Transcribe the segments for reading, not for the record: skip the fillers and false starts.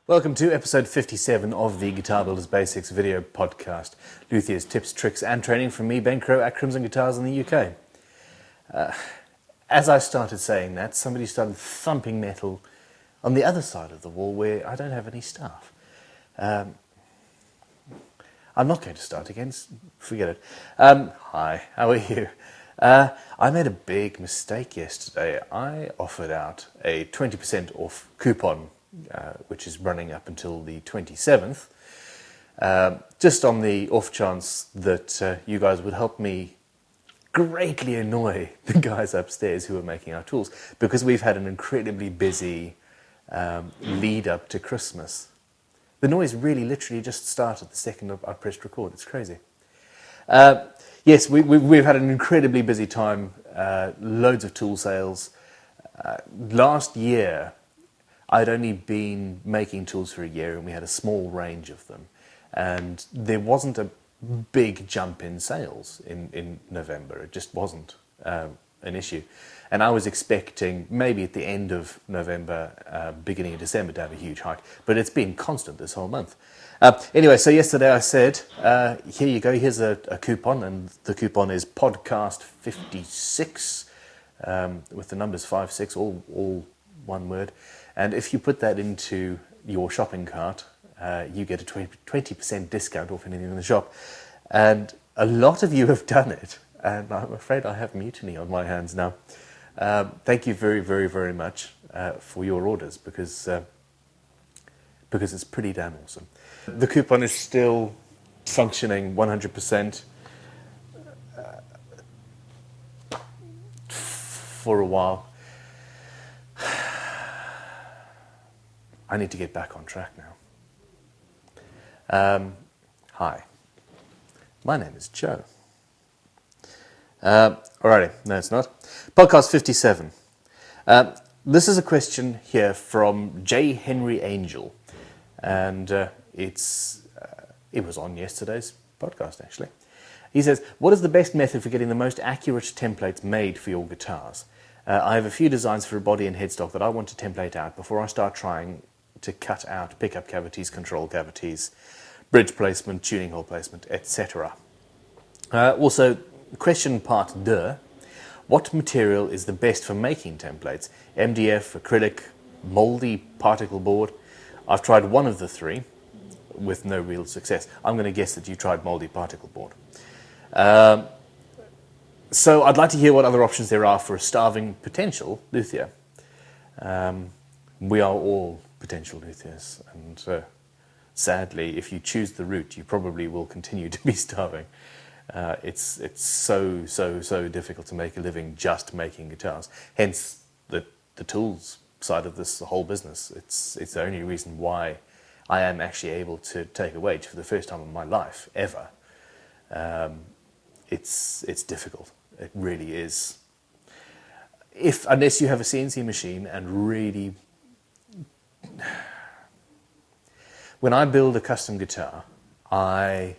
Welcome to episode 57 of the Guitar Builders Basics video podcast. Luthier's tips, tricks and training from me, Ben Crow, at Crimson Guitars in the UK. As I started saying that, somebody started thumping metal on the other side of the wall where I don't have any staff. I'm not going to start again, forget it. Hi, how are you? I made a big mistake yesterday. I offered out a 20% off coupon, which is running up until the 27th, just on the off chance that you guys would help me greatly annoy the guys upstairs who are making our tools, because we've had an incredibly busy lead up to Christmas. The noise really literally just started the second I pressed record. It's crazy. Yes, we've had an incredibly busy time, loads of tool sales. Last year, I'd only been making tools for a year and we had a small range of them. And there wasn't a big jump in sales in November. It just wasn't an issue. And I was expecting maybe at the end of November, beginning of December, to have a huge hike. But it's been constant this whole month. Anyway, so yesterday I said, here you go, here's a coupon. And the coupon is podcast56, with the numbers 56, all one word. And if you put that into your shopping cart, you get a 20% discount off anything in the shop. And a lot of you have done it. And I'm afraid I have mutiny on my hands now. Thank you very, very, very much for your orders, because it's pretty damn awesome. The coupon is still functioning 100% for a while. I need to get back on track now. Hi, my name is Joe. Alrighty, no it's not. Podcast 57. This is a question here from J. Henry Angel. And it was on yesterday's podcast, actually. He says, what is the best method for getting the most accurate templates made for your guitars? I have a few designs for a body and headstock that I want to template out before I start trying to cut out pickup cavities, control cavities, bridge placement, tuning hole placement, etc. Also, question part 2. What material is the best for making templates? MDF, acrylic, moldy particleboard? I've tried one of the three with no real success. I'm going to guess that you tried moldy particleboard. So I'd like to hear what other options there are for a starving potential luthier. We are all potential luthiers, and sadly, if you choose the route, you probably will continue to be starving. It's so difficult to make a living just making guitars. Hence the tools side of this whole business. It's the only reason why I am actually able to take a wage for the first time in my life ever. It's difficult. It really is. Unless you have a CNC machine and really, when I build a custom guitar, I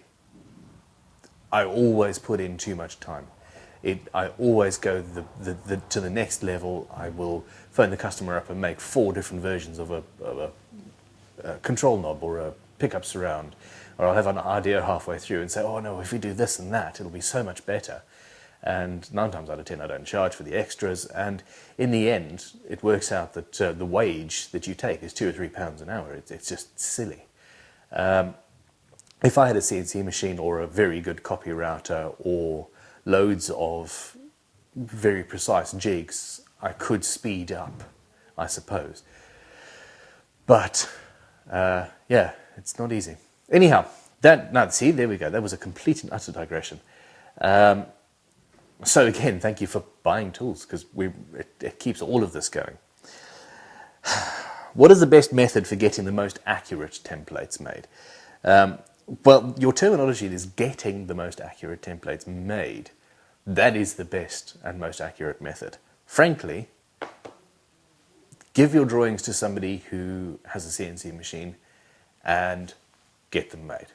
always put in too much time. I always go to the next level. I will phone the customer up and make 4 different versions of a control knob or a pickup surround, or I'll have an idea halfway through and say, oh no, if we do this and that, it'll be so much better. And 9 times out of 10, I don't charge for the extras. And in the end, it works out that the wage that you take is £2 or £3 an hour. It's just silly. If I had a CNC machine or a very good copy router or loads of very precise jigs, I could speed up, I suppose. But, yeah, it's not easy. Anyhow, see, there we go. That was a complete and utter digression. So again, thank you for buying tools, because it keeps all of this going. What is the best method for getting the most accurate templates made? Well, your terminology is getting the most accurate templates made. That is the best and most accurate method. Frankly, give your drawings to somebody who has a CNC machine and get them made.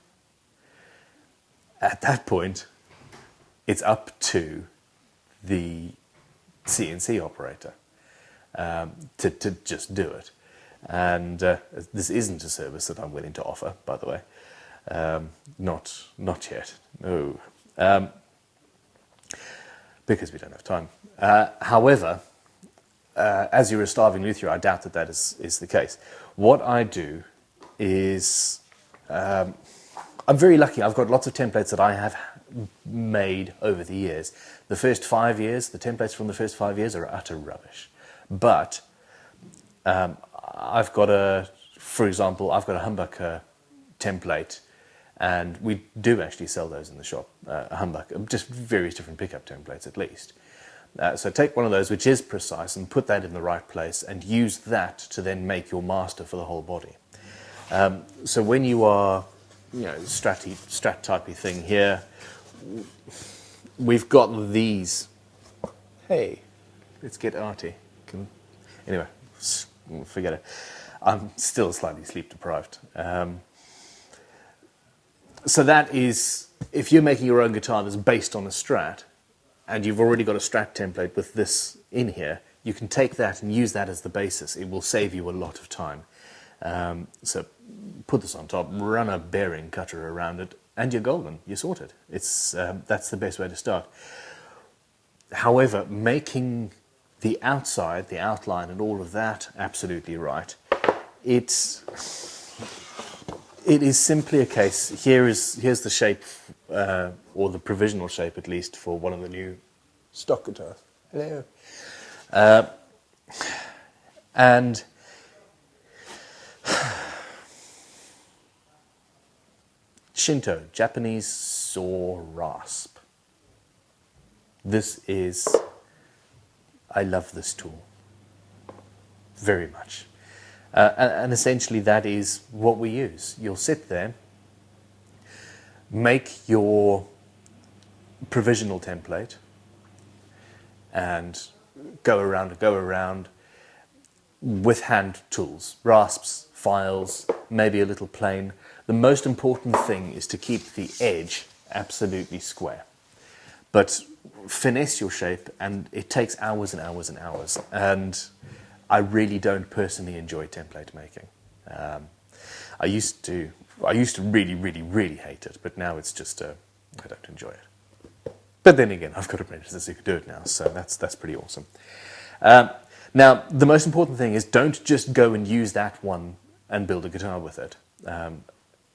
At that point, it's up to the CNC operator to just do it. And this isn't a service that I'm willing to offer, by the way. Not yet, no. Because we don't have time. However, as you're a starving luthier, I doubt that is the case. What I do is, I'm very lucky. I've got lots of templates that I have made over the years. The first 5 years, the templates from the first 5 years are utter rubbish. But for example, I've got a humbucker template, and we do actually sell those in the shop, a humbucker, just various different pickup templates at least. So take one of those which is precise and put that in the right place and use that to then make your master for the whole body. So when you are, strat typey thing here, we've got these. Hey, let's get arty. Anyway, forget it. I'm still slightly sleep deprived. So that is, if you're making your own guitar that's based on a Strat, and you've already got a Strat template with this in here, you can take that and use that as the basis. It will save you a lot of time. So put this on top, run a bearing cutter around it, and you're golden. You're sorted. That's the best way to start. However, making the outside, the outline, and all of that absolutely right, it is simply a case. Here's the shape, or the provisional shape at least, for one of the new stock guitars. Hello. And Shinto, Japanese saw rasp. I love this tool very much. And essentially that is what we use. You'll sit there, make your provisional template, and go around with hand tools, rasps, files, maybe a little plane. The most important thing is to keep the edge absolutely square. But finesse your shape, and it takes hours and hours and hours. And I really don't personally enjoy template making. I used to really, really, really hate it, but now it's just I don't enjoy it. But then again, I've got apprentices who can do it now, so that's pretty awesome. Now, the most important thing is don't just go and use that one and build a guitar with it.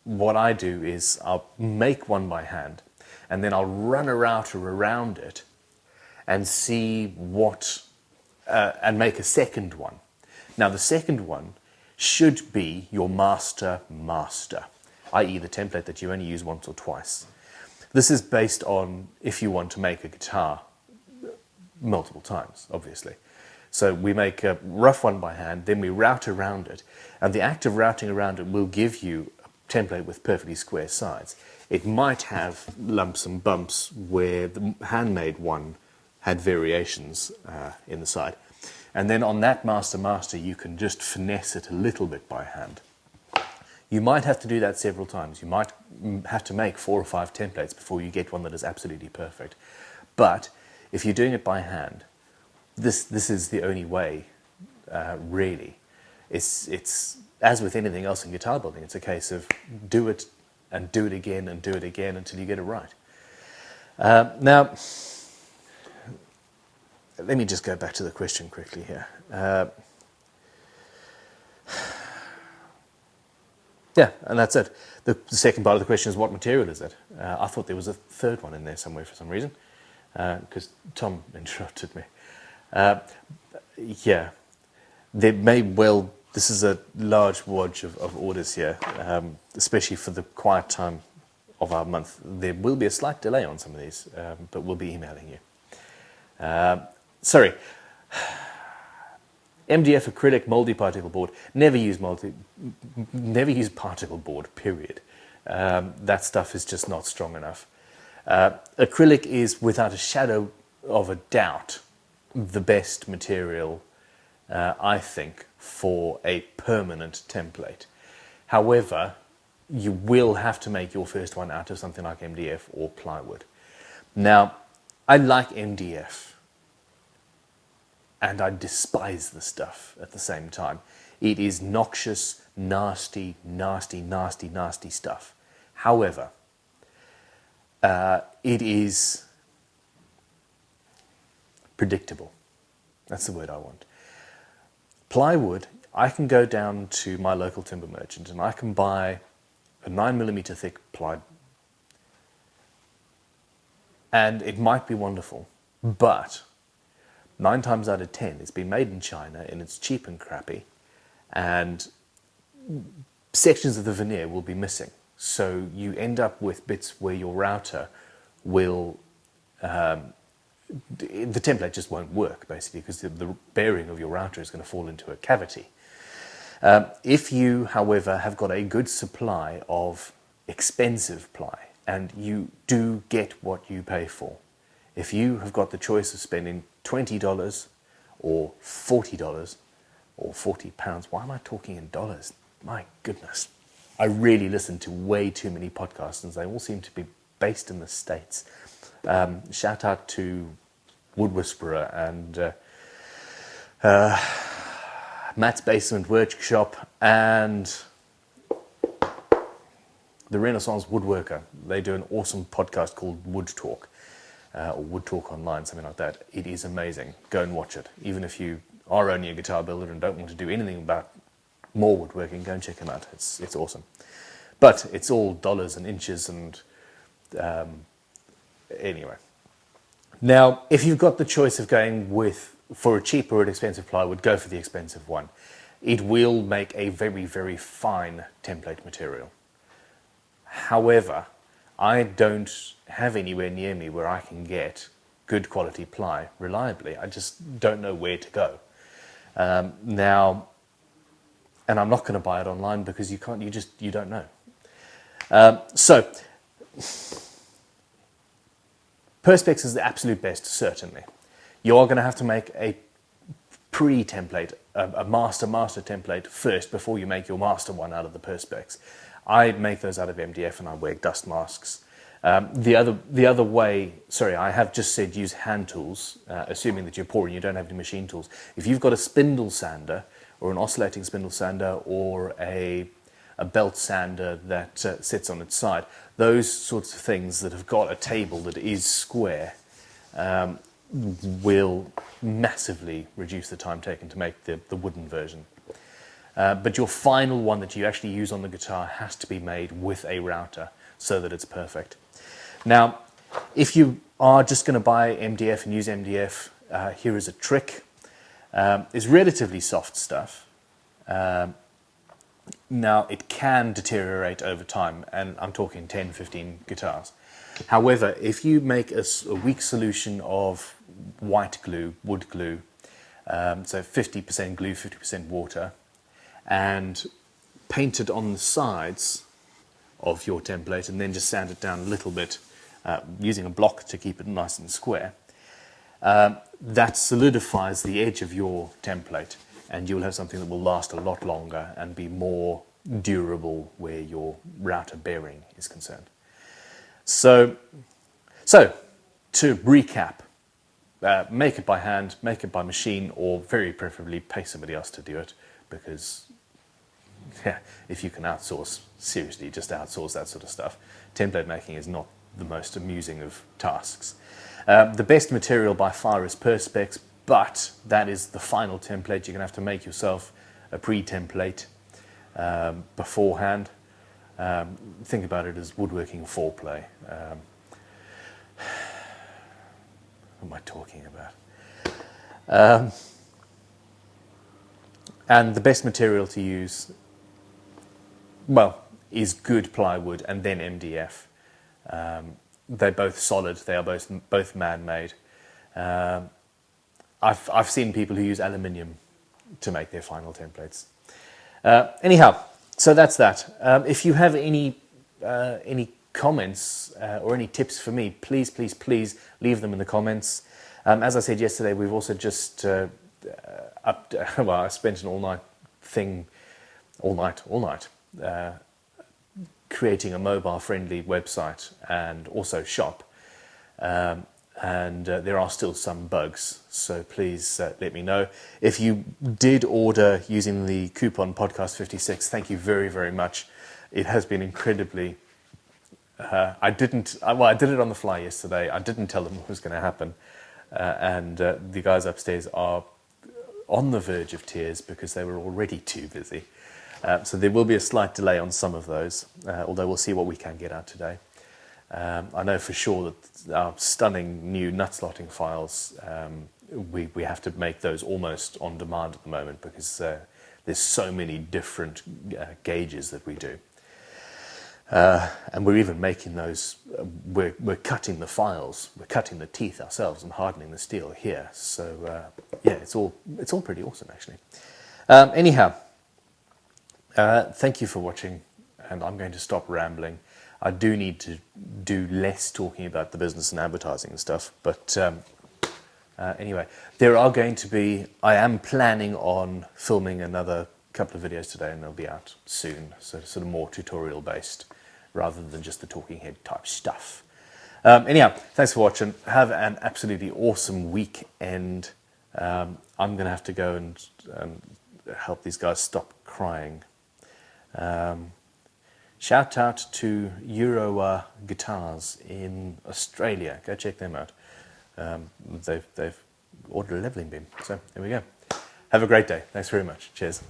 What I do is I'll make one by hand, and then I'll run a router around it and see and make a second one. Now, the second one should be your master, i.e. the template that you only use once or twice. This is based on if you want to make a guitar multiple times, obviously. So we make a rough one by hand, then we route around it, and the act of routing around it will give you a template with perfectly square sides. It might have lumps and bumps where the handmade one had variations in the side. And then on that master, you can just finesse it a little bit by hand. You might have to do that several times. You might have to make 4 or 5 templates before you get one that is absolutely perfect. But if you're doing it by hand, this is the only way, really. It's as with anything else in guitar building, it's a case of do it and do it again and do it again until you get it right. Now, let me just go back to the question quickly here. Yeah, and that's it. The second part of the question is, what material is it? I thought there was a third one in there somewhere for some reason, because Tom interrupted me. Yeah, there may well, this is a large wodge of orders here, especially for the quiet time of our month. There will be a slight delay on some of these, but we'll be emailing you. Sorry. MDF acrylic moldy particle board. Never use particle board, period. That stuff is just not strong enough. Acrylic is, without a shadow of a doubt, the best material, I think, for a permanent template. However, you will have to make your first one out of something like MDF or plywood. Now, I like MDF, and I despise the stuff at the same time. It is noxious, nasty, nasty, nasty, nasty stuff. However, it is predictable. That's the word I want. Plywood, I can go down to my local timber merchant and I can buy a 9mm thick plywood. And it might be wonderful, but 9 times out of 10, it's been made in China and it's cheap and crappy, and sections of the veneer will be missing. So you end up with bits where your router will, the template just won't work, basically, because the bearing of your router is going to fall into a cavity. If you, however, have got a good supply of expensive ply, and you do get what you pay for, if you have got the choice of spending $20 or $40 or £40, why am I talking in dollars? My goodness. I really listen to way too many podcasts and they all seem to be based in the States. Shout out to Wood Whisperer and Matt's Basement Workshop and the Renaissance Woodworker. They do an awesome podcast called Wood Talk, or Wood Talk Online, something like that. It is amazing. Go and watch it. Even if you are only a guitar builder and don't want to do anything about more woodworking, go and check them out. It's awesome. But it's all dollars and inches and anyway. Now, if you've got the choice of going for a cheap or an expensive plywood, go for the expensive one. It will make a very, very fine template material. However, I don't have anywhere near me where I can get good quality ply reliably. I just don't know where to go. Now, and I'm not going to buy it online because you don't know. So, Perspex is the absolute best, certainly. You are going to have to make a pre-template, a master template first before you make your master one out of the Perspex. I make those out of MDF and I wear dust masks. The other way, sorry, I have just said use hand tools, assuming that you're poor and you don't have any machine tools. If you've got a spindle sander or an oscillating spindle sander or a belt sander that sits on its side, those sorts of things that have got a table that is square will massively reduce the time taken to make the wooden version. But your final one that you actually use on the guitar has to be made with a router so that it's perfect. Now, if you are just going to buy MDF and use MDF, here is a trick. It's relatively soft stuff. Now, it can deteriorate over time, and I'm talking 10, 15 guitars. However, if you make a weak solution of white glue, wood glue, so 50% glue, 50% water, and paint it on the sides of your template and then just sand it down a little bit using a block to keep it nice and square, that solidifies the edge of your template and you'll have something that will last a lot longer and be more durable where your router bearing is concerned. So to recap, make it by hand, make it by machine, or very preferably pay somebody else to do it, because if you can outsource, seriously, just outsource that sort of stuff. Template making is not the most amusing of tasks. The best material by far is Perspex, but that is the final template. You're going to have to make yourself a pre-template beforehand. Think about it as woodworking foreplay. What am I talking about? And the best material to use, well, is good plywood and then MDF. They're both solid. They are both man-made. I've seen people who use aluminium to make their final templates. Anyhow, so that's that. If you have any comments or any tips for me, please leave them in the comments. As I said yesterday, we've also just I spent an all-night creating a mobile-friendly website and also shop. and there are still some bugs, so please let me know. If you did order using the coupon podcast56, thank you very, very much. It has been incredibly... I did it on the fly yesterday. I didn't tell them what was going to happen, and the guys upstairs are on the verge of tears because they were already too busy. So there will be a slight delay on some of those, although we'll see what we can get out today. I know for sure that our stunning new nut slotting files, we have to make those almost on demand at the moment because there's so many different gauges that we do. And we're even making those, we're cutting the files, we're cutting the teeth ourselves and hardening the steel here. So yeah, it's all pretty awesome actually. Anyhow, thank you for watching, and I'm going to stop rambling. I do need to do less talking about the business and advertising and stuff, but anyway, there are going to be, I am planning on filming another couple of videos today, and they'll be out soon, so sort of more tutorial based rather than just the talking head type stuff. Anyhow, thanks for watching. Have an absolutely awesome weekend. I'm going to have to go and help these guys stop crying. Shout out to Euro Guitars in Australia. Go check them out. They've ordered a leveling beam. So there we go. Have a great day. Thanks very much. Cheers.